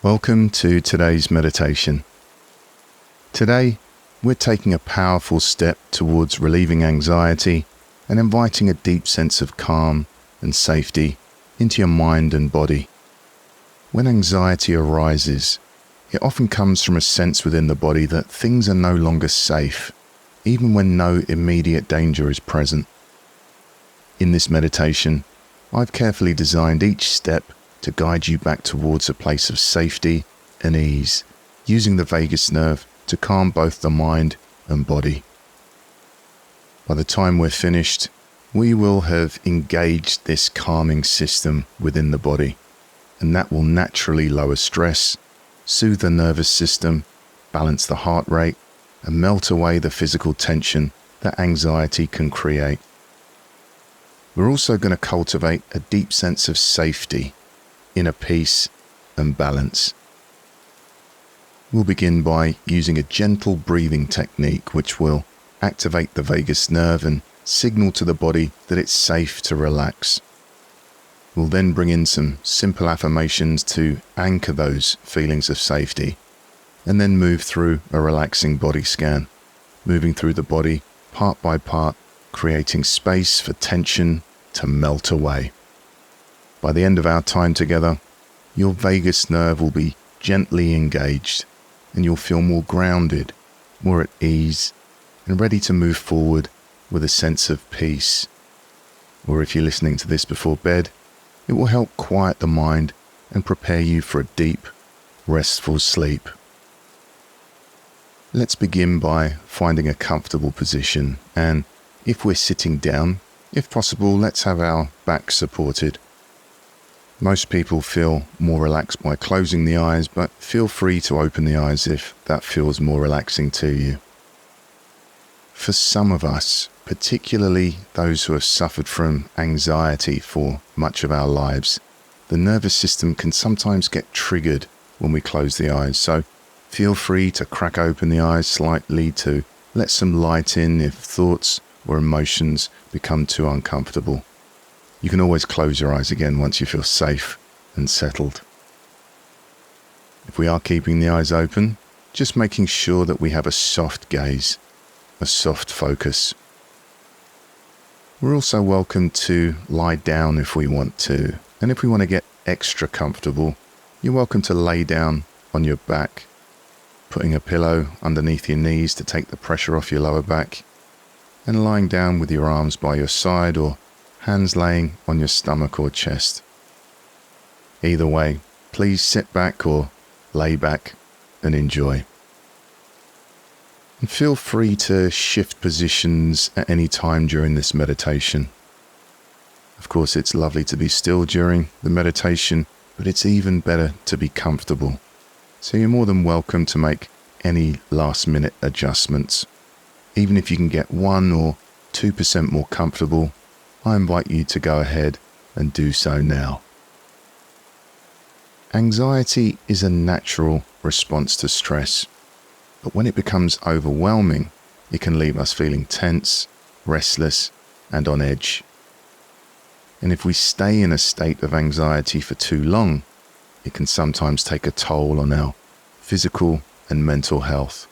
Welcome to today's meditation. Today, we're taking a powerful step towards relieving anxiety and inviting a deep sense of calm and safety into your mind and body. When anxiety arises, it often comes from a sense within the body that things are no longer safe, even when no immediate danger is present. In this meditation, I've carefully designed each step to guide you back towards a place of safety and ease, using the vagus nerve to calm both the mind and body. By the time we're finished, we will have engaged this calming system within the body, and that will naturally lower stress, soothe the nervous system, balance the heart rate, and melt away the physical tension that anxiety can create. We're also going to cultivate a deep sense of safety, inner peace and balance. We'll begin by using a gentle breathing technique which will activate the vagus nerve and signal to the body that it's safe to relax. We'll then bring in some simple affirmations to anchor those feelings of safety, and then move through a relaxing body scan, moving through the body part by part, creating space for tension to melt away. By the end of our time together, your vagus nerve will be gently engaged, and you'll feel more grounded, more at ease, and ready to move forward with a sense of peace. Or if you're listening to this before bed, it will help quiet the mind and prepare you for a deep, restful sleep. Let's begin by finding a comfortable position, and if we're sitting down, if possible, let's have our back supported. Most people feel more relaxed by closing the eyes, but feel free to open the eyes if that feels more relaxing to you. For some of us, particularly those who have suffered from anxiety for much of our lives, the nervous system can sometimes get triggered when we close the eyes, so feel free to crack open the eyes slightly to let some light in if thoughts or emotions become too uncomfortable. You can always close your eyes again once you feel safe and settled. If we are keeping the eyes open, just making sure that we have a soft gaze, a soft focus. We're also welcome to lie down if we want to, and if we want to get extra comfortable, you're welcome to lay down on your back, putting a pillow underneath your knees to take the pressure off your lower back, and lying down with your arms by your side or hands laying on your stomach or chest. Either way, please sit back or lay back and enjoy. And feel free to shift positions at any time during this meditation. Of course, it's lovely to be still during the meditation, but it's even better to be comfortable. So you're more than welcome to make any last-minute adjustments. Even if you can get 1 or 2% more comfortable, I invite you to go ahead and do so now. Anxiety is a natural response to stress, but when it becomes overwhelming, it can leave us feeling tense, restless, and on edge. And if we stay in a state of anxiety for too long, it can sometimes take a toll on our physical and mental health.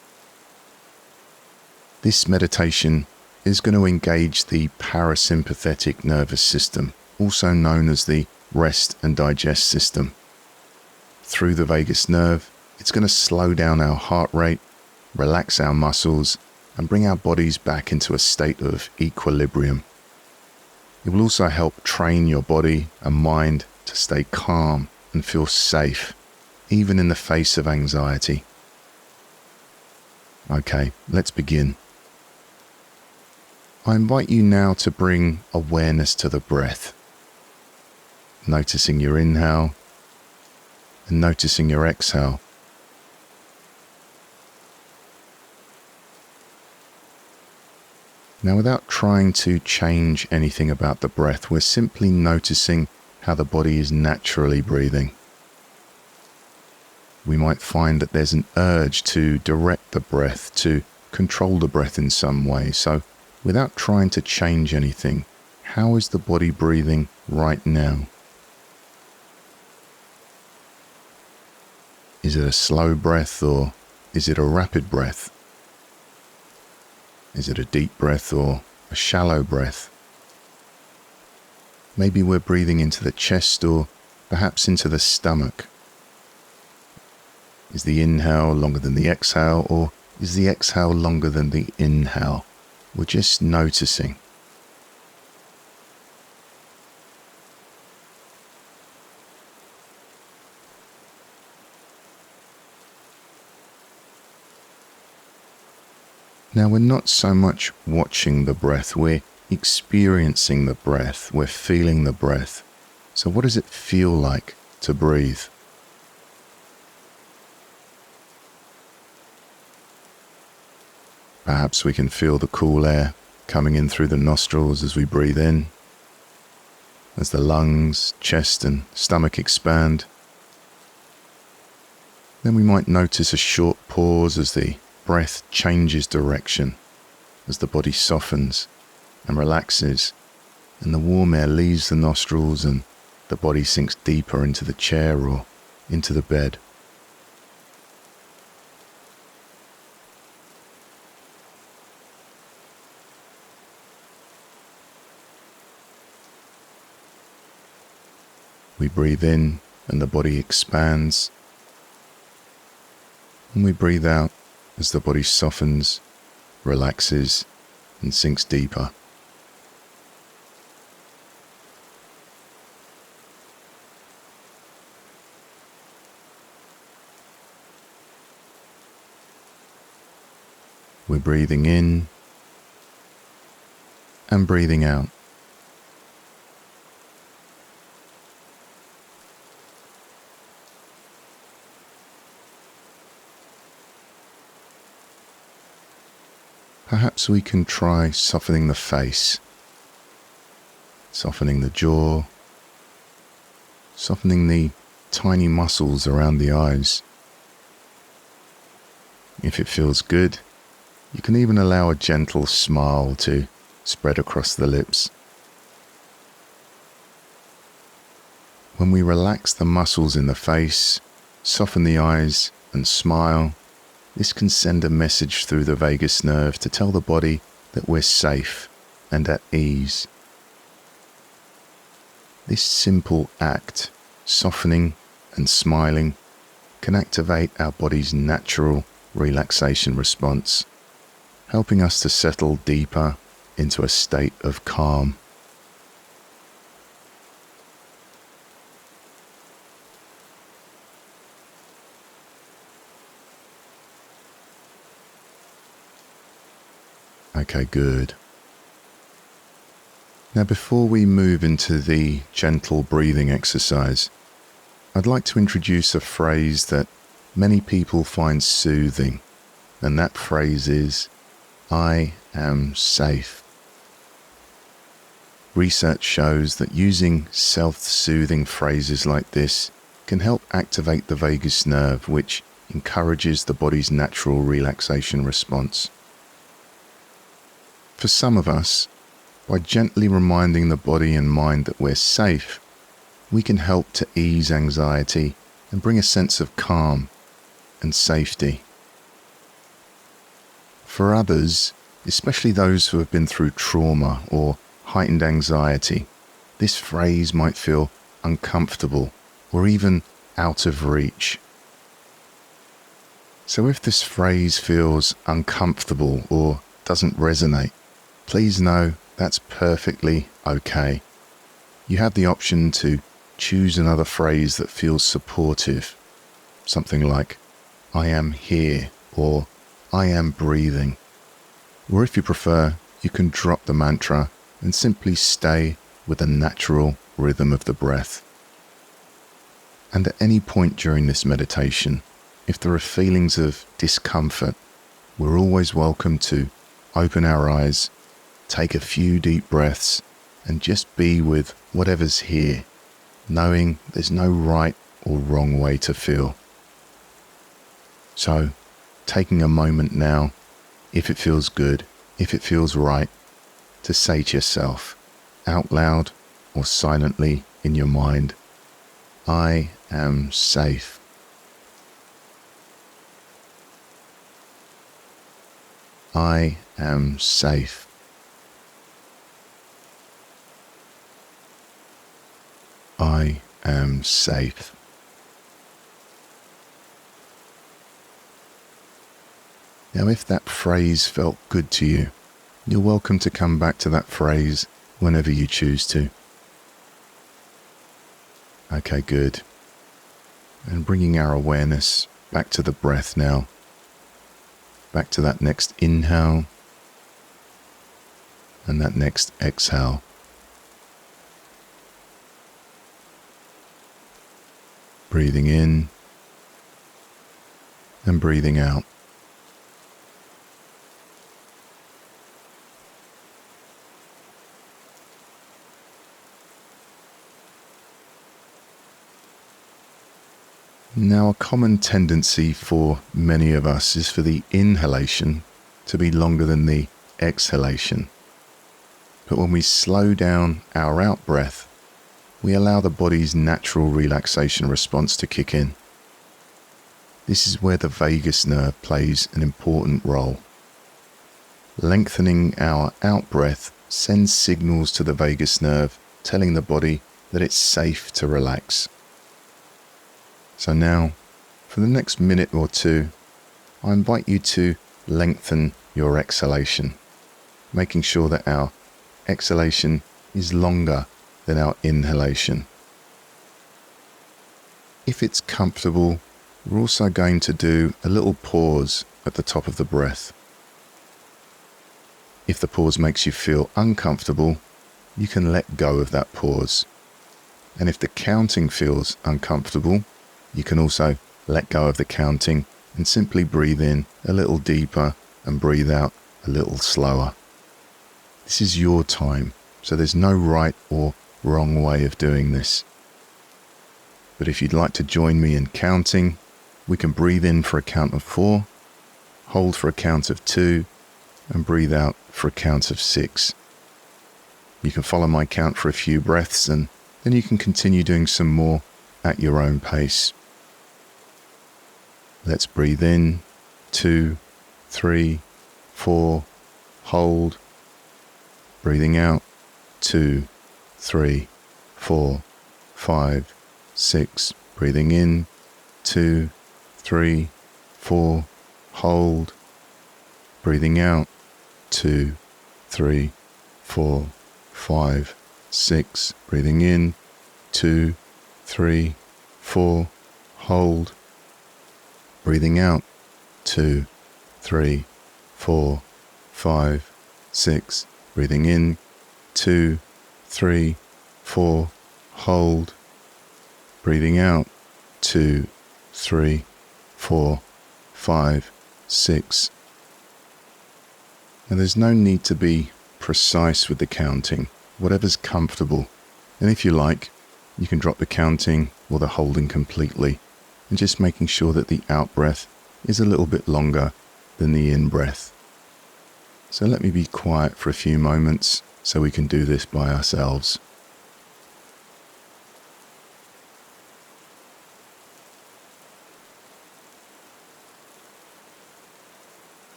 This meditation is going to engage the parasympathetic nervous system, also known as the rest and digest system. Through the vagus nerve, it's going to slow down our heart rate, relax our muscles, and bring our bodies back into a state of equilibrium. It will also help train your body and mind to stay calm and feel safe, even in the face of anxiety. Okay, let's begin. I invite you now to bring awareness to the breath, noticing your inhale and noticing your exhale. Now, without trying to change anything about the breath, we're simply noticing how the body is naturally breathing. We might find that there's an urge to direct the breath, to control the breath in some way. So, without trying to change anything, how is the body breathing right now? Is it a slow breath or is it a rapid breath? Is it a deep breath or a shallow breath? Maybe we're breathing into the chest or perhaps into the stomach. Is the inhale longer than the exhale, or is the exhale longer than the inhale? We're just noticing. Now we're not so much watching the breath, we're experiencing the breath, we're feeling the breath. So what does it feel like to breathe? Perhaps we can feel the cool air coming in through the nostrils as we breathe in, as the lungs, chest and stomach expand. Then we might notice a short pause as the breath changes direction, as the body softens and relaxes, and the warm air leaves the nostrils and the body sinks deeper into the chair or into the bed. We breathe in and the body expands, and we breathe out as the body softens, relaxes, and sinks deeper. We're breathing in and breathing out. Perhaps we can try softening the face, softening the jaw, softening the tiny muscles around the eyes. If it feels good, you can even allow a gentle smile to spread across the lips. When we relax the muscles in the face, soften the eyes and smile, this can send a message through the vagus nerve to tell the body that we're safe and at ease. This simple act, softening and smiling, can activate our body's natural relaxation response, helping us to settle deeper into a state of calm. Okay, good. Now before we move into the gentle breathing exercise, I'd like to introduce a phrase that many people find soothing, and that phrase is, "I am safe." Research shows that using self-soothing phrases like this can help activate the vagus nerve, which encourages the body's natural relaxation response. For some of us, by gently reminding the body and mind that we're safe, we can help to ease anxiety and bring a sense of calm and safety. For others, especially those who have been through trauma or heightened anxiety, this phrase might feel uncomfortable or even out of reach. So if this phrase feels uncomfortable or doesn't resonate, please know that's perfectly okay. You have the option to choose another phrase that feels supportive, something like, "I am here," or "I am breathing." Or if you prefer, you can drop the mantra and simply stay with the natural rhythm of the breath. And at any point during this meditation, if there are feelings of discomfort, we're always welcome to open our eyes, take a few deep breaths, and just be with whatever's here, knowing there's no right or wrong way to feel. So, taking a moment now, if it feels good, if it feels right, to say to yourself, out loud or silently in your mind, "I am safe." I am safe. I am safe. Now, if that phrase felt good to you, you're welcome to come back to that phrase whenever you choose to. Okay, good. And bringing our awareness back to the breath now. Back to that next inhale and that next exhale. Breathing in and breathing out. Now, a common tendency for many of us is for the inhalation to be longer than the exhalation. But when we slow down our out breath, we allow the body's natural relaxation response to kick in. This is where the vagus nerve plays an important role. Lengthening our out breath sends signals to the vagus nerve telling the body that it's safe to relax. So now, for the next minute or two, I invite you to lengthen your exhalation, making sure that our exhalation is longer than our inhalation. If it's comfortable, we're also going to do a little pause at the top of the breath. If the pause makes you feel uncomfortable, you can let go of that pause. And if the counting feels uncomfortable, you can also let go of the counting and simply breathe in a little deeper and breathe out a little slower. This is your time, so there's no right or wrong way of doing this. But if you'd like to join me in counting, we can breathe in for a count of 4, hold for a count of 2, and breathe out for a count of 6. You can follow my count for a few breaths, and then you can continue doing some more at your own pace. Let's breathe in, 2, 3, 4, hold. Breathing out, 2, 3, 4, 5, 6. Breathing in, 2, 3, 4, hold. Breathing out, 2, 3, 4, 5, 6. Breathing in, 2, 3, 4, hold. Breathing out, 2, 3, 4, 5, 6. Breathing in, 2, 3, 4, hold. Breathing out, 2, 3, 4, 5, 6. And there's no need to be precise with the counting, whatever's comfortable. And if you like, you can drop the counting or the holding completely, and just making sure that the out breath is a little bit longer than the in breath. So let me be quiet for a few moments so we can do this by ourselves.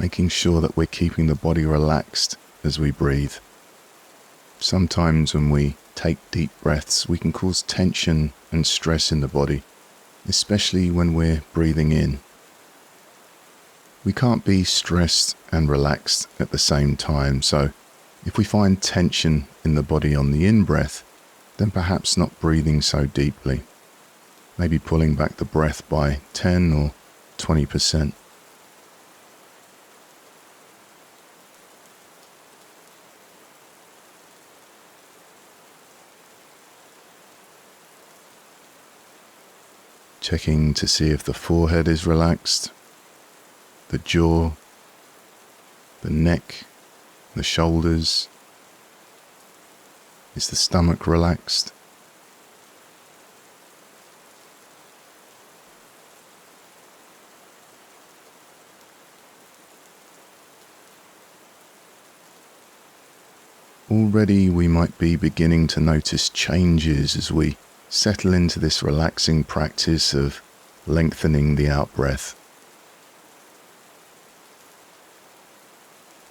Making sure that we're keeping the body relaxed as we breathe. Sometimes when we take deep breaths, we can cause tension and stress in the body, especially when we're breathing in. We can't be stressed and relaxed at the same time, so if we find tension in the body on the in-breath, then perhaps not breathing so deeply. Maybe pulling back the breath by 10 or 20%. Checking to see if the forehead is relaxed, the jaw, the neck, the shoulders. Is the stomach relaxed? Already we might be beginning to notice changes as we settle into this relaxing practice of lengthening the out-breath.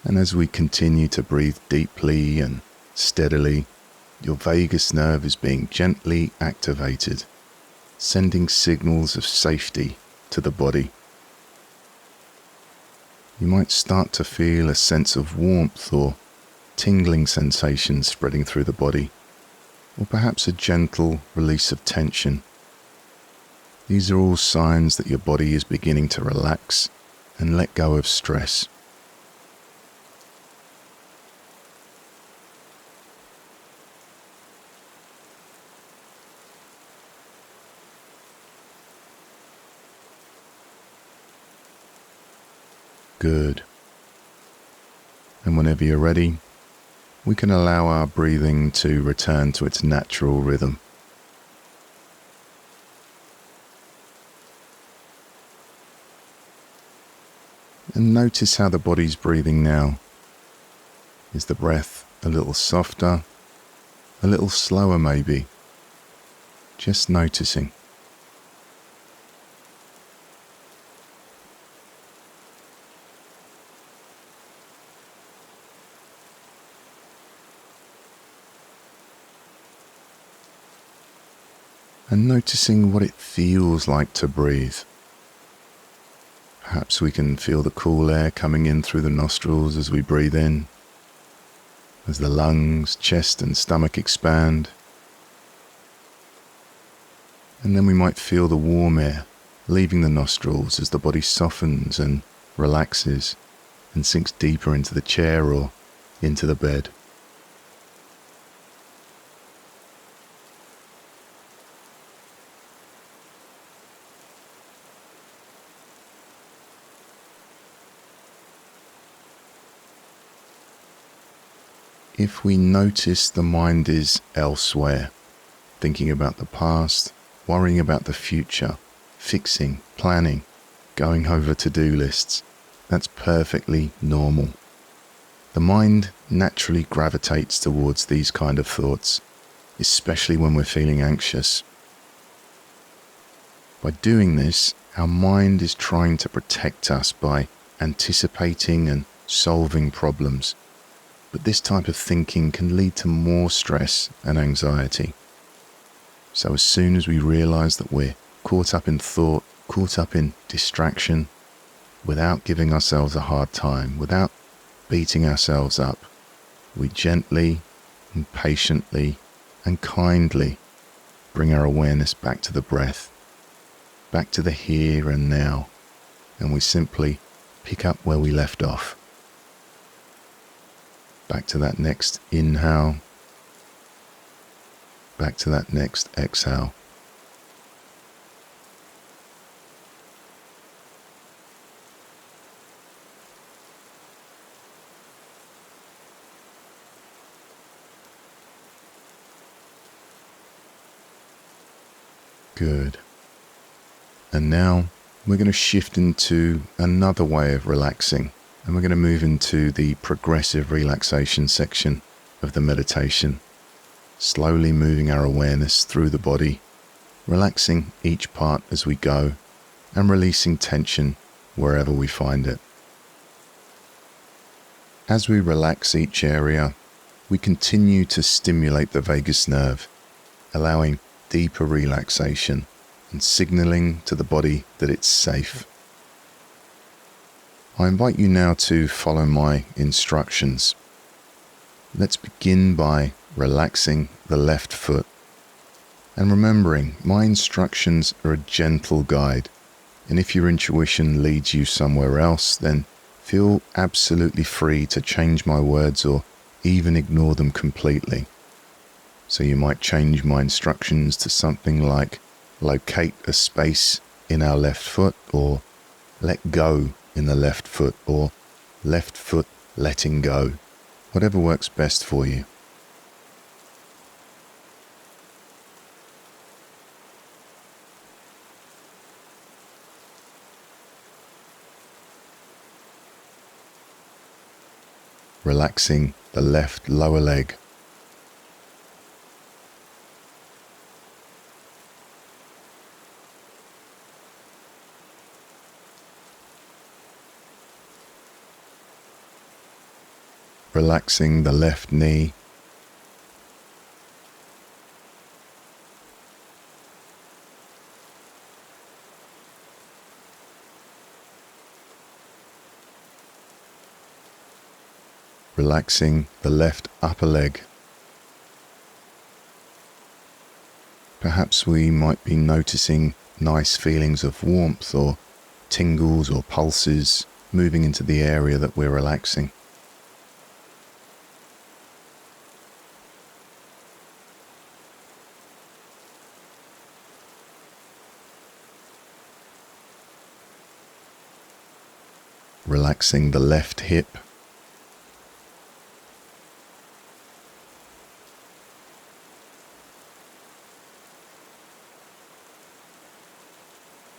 And as we continue to breathe deeply and steadily, your vagus nerve is being gently activated, sending signals of safety to the body. You might start to feel a sense of warmth or tingling sensation spreading through the body, or perhaps a gentle release of tension. These are all signs that your body is beginning to relax and let go of stress. Good. And whenever you're ready, we can allow our breathing to return to its natural rhythm. And notice how the body's breathing now. Is the breath a little softer, a little slower maybe? Just noticing. And noticing what it feels like to breathe. Perhaps we can feel the cool air coming in through the nostrils as we breathe in, as the lungs, chest and stomach expand. And then we might feel the warm air leaving the nostrils as the body softens and relaxes and sinks deeper into the chair or into the bed. If we notice the mind is elsewhere, thinking about the past, worrying about the future, fixing, planning, going over to-do lists, that's perfectly normal. The mind naturally gravitates towards these kind of thoughts, especially when we're feeling anxious. By doing this, our mind is trying to protect us by anticipating and solving problems. But this type of thinking can lead to more stress and anxiety. So as soon as we realize that we're caught up in thought, caught up in distraction, without giving ourselves a hard time, without beating ourselves up, we gently and patiently and kindly bring our awareness back to the breath, back to the here and now, and we simply pick up where we left off. Back to that next inhale, back to that next exhale. Good. And now we're going to shift into another way of relaxing. And we're going to move into the progressive relaxation section of the meditation, slowly moving our awareness through the body, relaxing each part as we go, and releasing tension wherever we find it. As we relax each area, we continue to stimulate the vagus nerve, allowing deeper relaxation and signaling to the body that it's safe. I invite you now to follow my instructions. Let's begin by relaxing the left foot. And remembering, my instructions are a gentle guide. And if your intuition leads you somewhere else, then feel absolutely free to change my words or even ignore them completely. So you might change my instructions to something like locate a space in our left foot, or let go in the left foot, or left foot letting go, whatever works best for you. Relaxing the left lower leg. Relaxing the left knee. Relaxing the left upper leg. Perhaps we might be noticing nice feelings of warmth or tingles or pulses moving into the area that we're relaxing. Relaxing the left hip.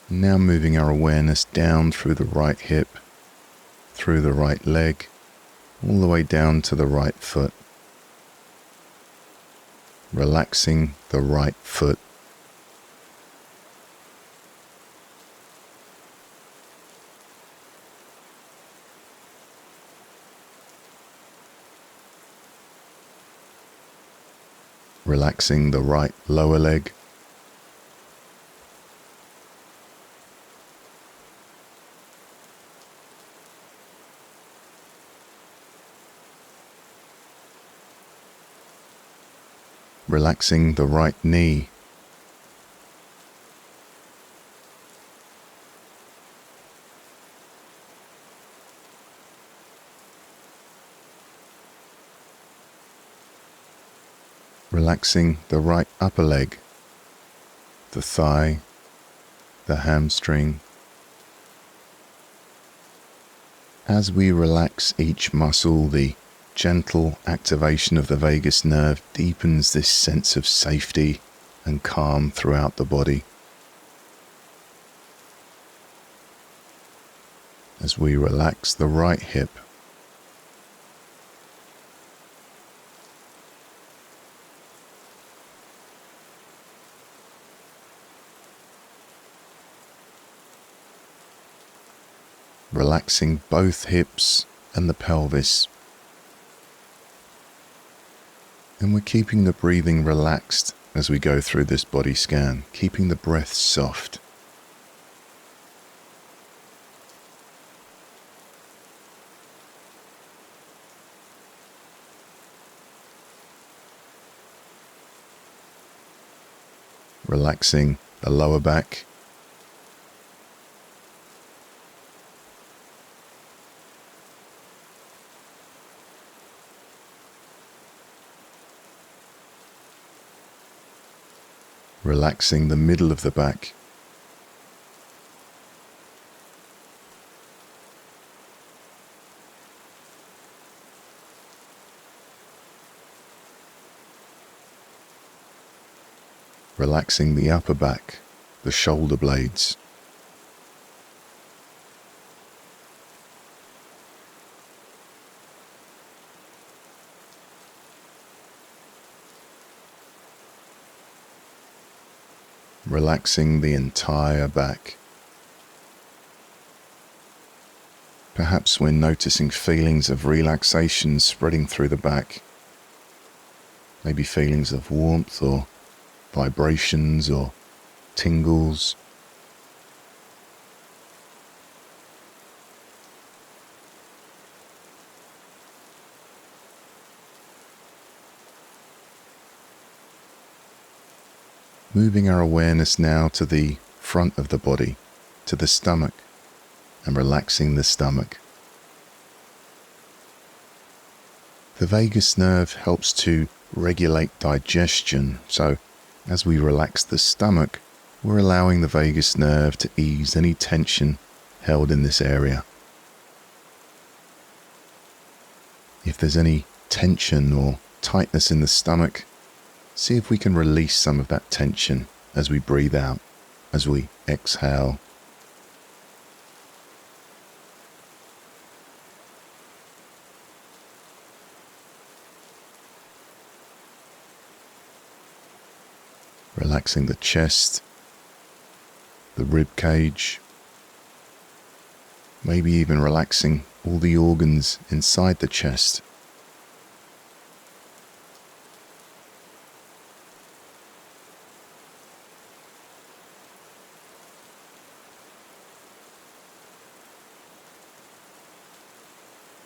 Now moving our awareness down through the right hip, through the right leg, all the way down to the right foot. Relaxing the right foot. Relaxing the right lower leg. Relaxing the right knee. Relaxing the right upper leg, the thigh, the hamstring. As we relax each muscle, the gentle activation of the vagus nerve deepens this sense of safety and calm throughout the body. As we relax the right hip, relaxing both hips and the pelvis. And we're keeping the breathing relaxed as we go through this body scan, keeping the breath soft. Relaxing the lower back. Relaxing the middle of the back. Relaxing the upper back, the shoulder blades. Relaxing the entire back. Perhaps we're noticing feelings of relaxation spreading through the back. Maybe feelings of warmth or vibrations or tingles. Moving our awareness now to the front of the body, to the stomach, and relaxing the stomach. The vagus nerve helps to regulate digestion, so as we relax the stomach, we're allowing the vagus nerve to ease any tension held in this area. If there's any tension or tightness in the stomach, see if we can release some of that tension as we breathe out, as we exhale. relaxing the chest, the rib cage, maybe even relaxing all the organs inside the chest.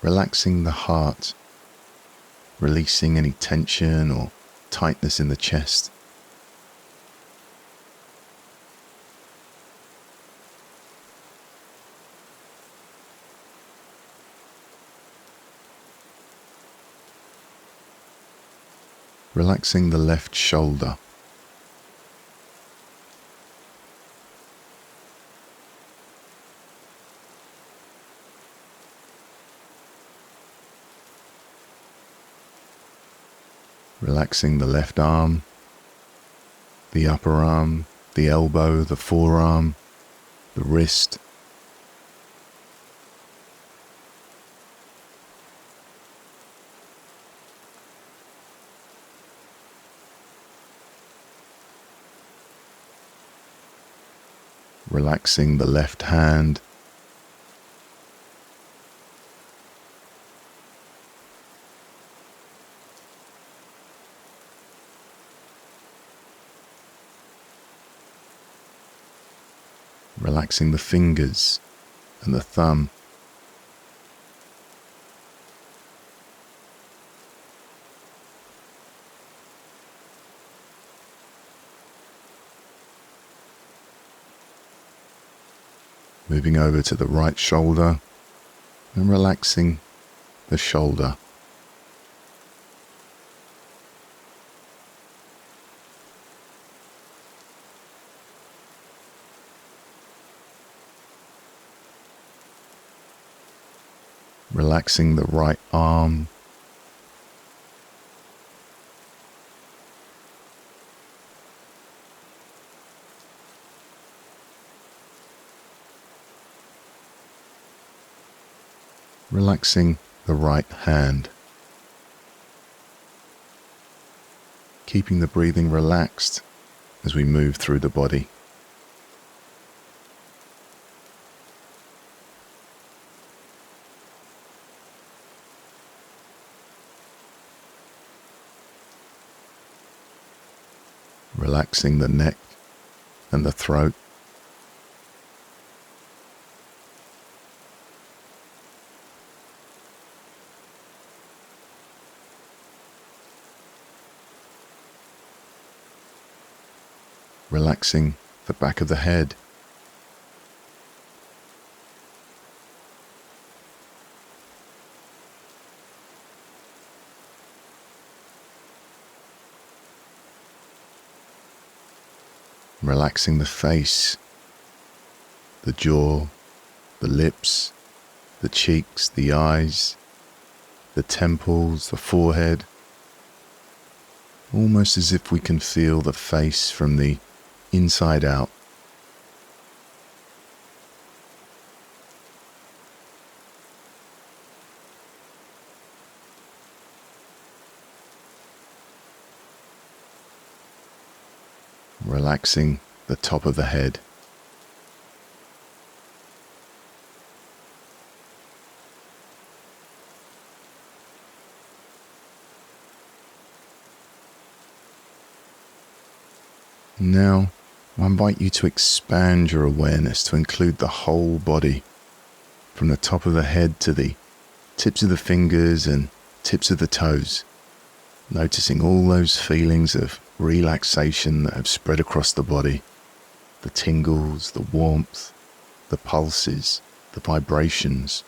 Relaxing the heart, releasing any tension or tightness in the chest. Relaxing the left shoulder. Relaxing the left arm, the upper arm, the elbow, the forearm, the wrist. Relaxing the left hand. Relaxing the fingers and the thumb. Moving over to the right shoulder and relaxing the shoulder. Relaxing the right arm. Relaxing the right hand. Keeping the breathing relaxed as we move through the body. Relaxing the neck and the throat. Relaxing the back of the head. Relaxing the face, the jaw, the lips, the cheeks, the eyes, the temples, the forehead. Almost as if we can feel the face from the inside out. Relaxing the top of the head. Now, I invite you to expand your awareness to include the whole body, from the top of the head to the tips of the fingers and tips of the toes, noticing all those feelings of relaxation that have spread across the body, the tingles, the warmth, the pulses, the vibrations.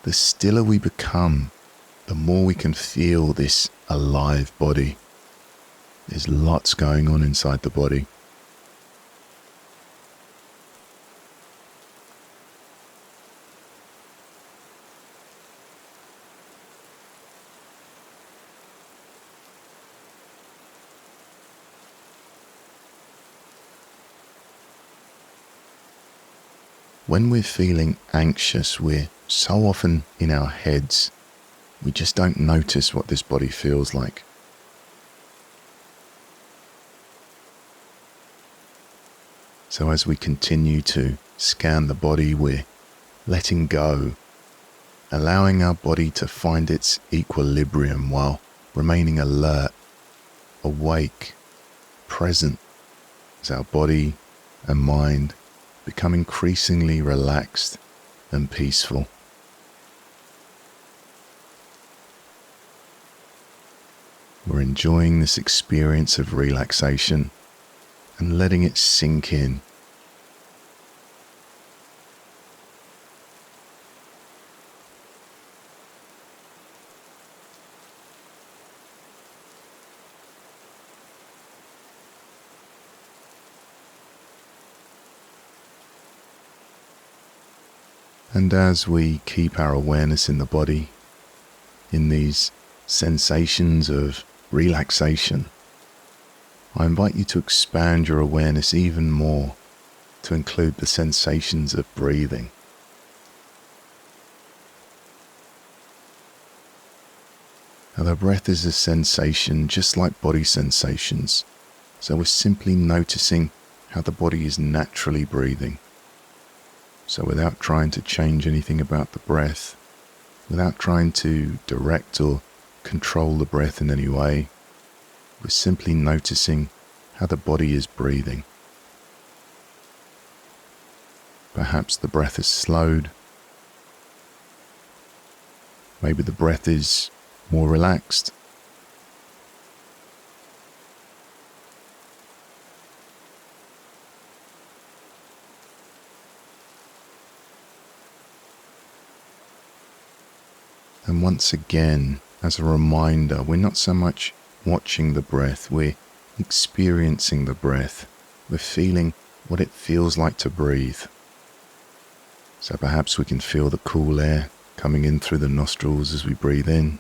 The stiller we become, the more we can feel this alive body. There's lots going on inside the body. When we're feeling anxious, we're so often in our heads, we just don't notice what this body feels like. So as we continue to scan the body, we're letting go, allowing our body to find its equilibrium while remaining alert, awake, present, as our body and mind become increasingly relaxed and peaceful. We're enjoying this experience of relaxation and letting it sink in. And as we keep our awareness in the body, in these sensations of relaxation, I invite you to expand your awareness even more to include the sensations of breathing. Now, the breath is a sensation just like body sensations, so we're simply noticing how the body is naturally breathing. So without trying to change anything about the breath, without trying to direct or control the breath in any way, we're simply noticing how the body is breathing. Perhaps the breath is slowed. Maybe the breath is more relaxed. And once again, as a reminder, we're not so much watching the breath, we're experiencing the breath. We're feeling what it feels like to breathe. So perhaps we can feel the cool air coming in through the nostrils as we breathe in,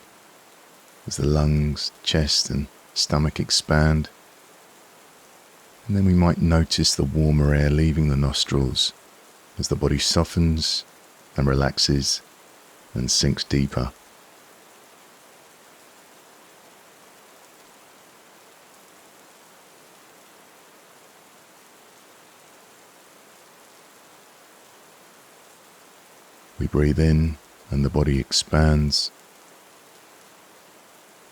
as the lungs, chest and stomach expand. And then we might notice the warmer air leaving the nostrils as the body softens and relaxes and sinks deeper. We breathe in and the body expands.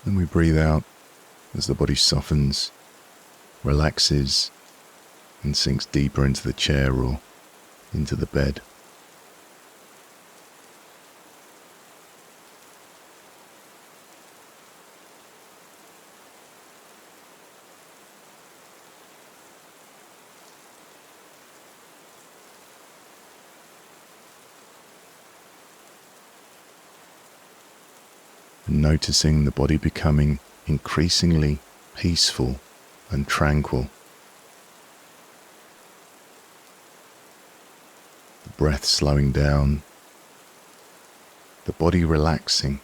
Then we breathe out as the body softens, relaxes, and sinks deeper into the chair or into the bed. And noticing the body becoming increasingly peaceful and tranquil. The breath slowing down, the body relaxing,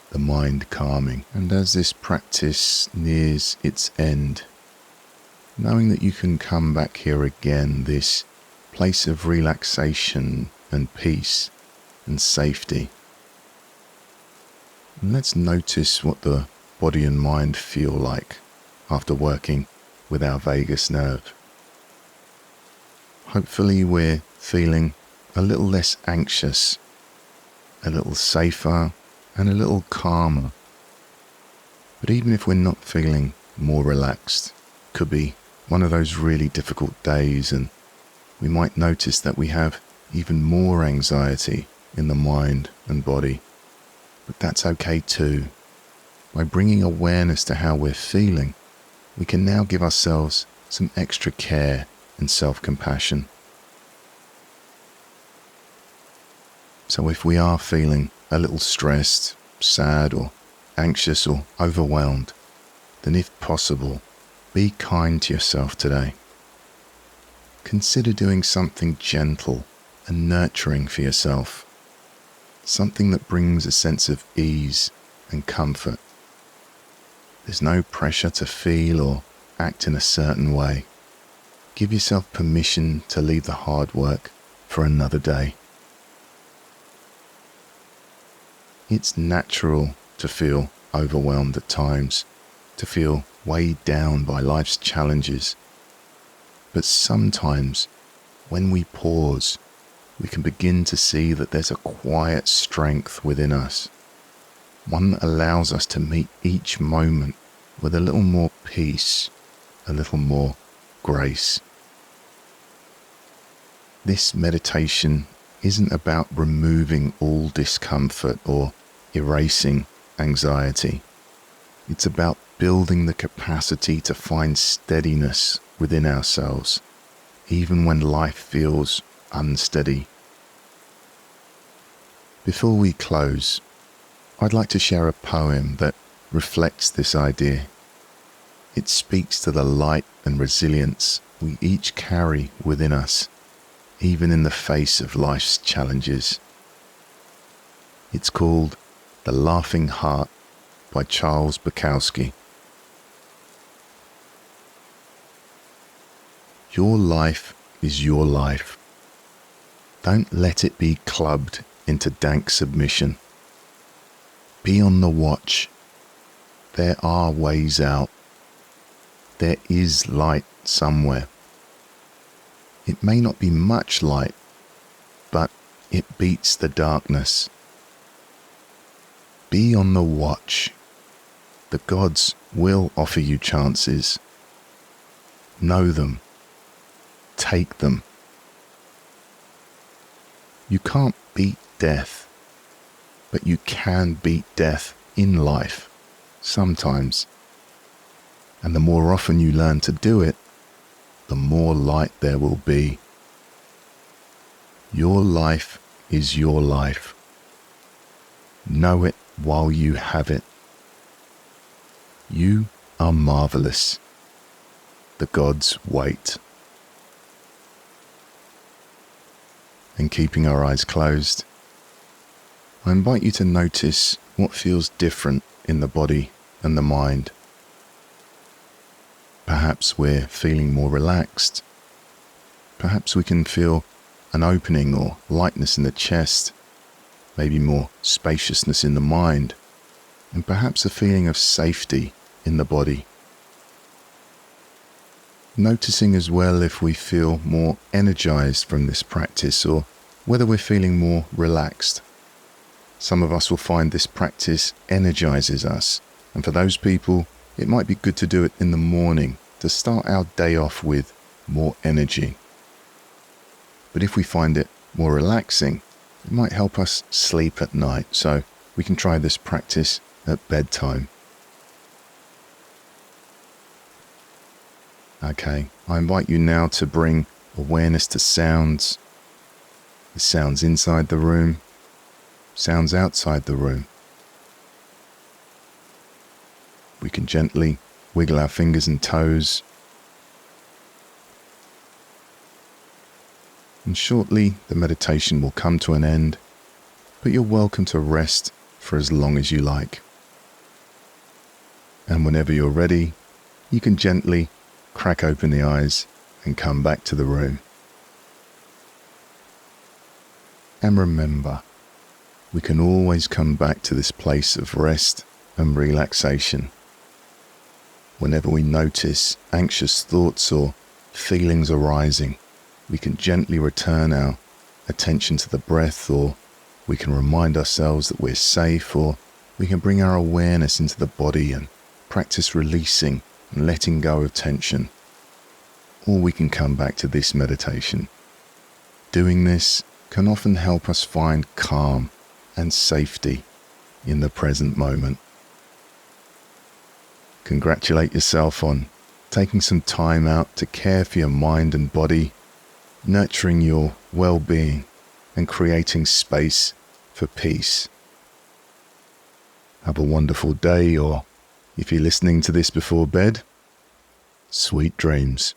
the mind calming. And as this practice nears its end, knowing that you can come back here again, this place of relaxation and peace and safety. And let's notice what the body and mind feel like after working with our vagus nerve. Hopefully we're feeling a little less anxious, a little safer, and a little calmer. But even if we're not feeling more relaxed, it could be one of those really difficult days, and we might notice that we have even more anxiety in the mind and body. But that's okay too. By bringing awareness to how we're feeling, we can now give ourselves some extra care and self-compassion. So if we are feeling a little stressed, sad or anxious or overwhelmed, then if possible, be kind to yourself today. Consider doing something gentle and nurturing for yourself. Something that brings a sense of ease and comfort. There's no pressure to feel or act in a certain way. give yourself permission to leave the hard work for another day. It's natural to feel overwhelmed at times, to feel weighed down by life's challenges. But sometimes, when we pause, we can begin to see that there's a quiet strength within us, one that allows us to meet each moment with a little more peace, a little more grace. This meditation isn't about removing all discomfort or erasing anxiety. It's about building the capacity to find steadiness within ourselves, even when life feels unsteady. Before we close, I'd like to share a poem that reflects this idea. It speaks to the light and resilience we each carry within us, even in the face of life's challenges. It's called The Laughing Heart by Chibs Okereke. Your life is your life. Don't let it be clubbed into dank submission. Be on the watch. There are ways out. There is light somewhere. It may not be much light, but it beats the darkness. Be on the watch. The gods will offer you chances. Know them. Take them. You can't beat death, but you can beat death in life, sometimes. And the more often you learn to do it, the more light there will be. Your life is your life. Know it while you have it. You are marvelous. The gods wait. And keeping our eyes closed, I invite you to notice what feels different in the body and the mind. Perhaps we're feeling more relaxed. Perhaps we can feel an opening or lightness in the chest, maybe more spaciousness in the mind, and perhaps a feeling of safety in the body. Noticing as well if we feel more energized from this practice or whether we're feeling more relaxed. Some of us will find this practice energizes us, and for those people, it might be good to do it in the morning to start our day off with more energy. But if we find it more relaxing, it might help us sleep at night, so we can try this practice at bedtime. Okay, I invite you now to bring awareness to sounds. The sounds inside the room, sounds outside the room. We can gently wiggle our fingers and toes. And shortly the meditation will come to an end, but you're welcome to rest for as long as you like. And whenever you're ready, you can gently crack open the eyes and come back to the room. And remember, we can always come back to this place of rest and relaxation. Whenever we notice anxious thoughts or feelings arising, we can gently return our attention to the breath, or we can remind ourselves that we're safe, or we can bring our awareness into the body and practice releasing and letting go of tension. Or we can come back to this meditation. Doing this can often help us find calm and safety in the present moment. Congratulate yourself on taking some time out to care for your mind and body, nurturing your well-being and creating space for peace. Have a wonderful day, or if you're listening to this before bed, sweet dreams.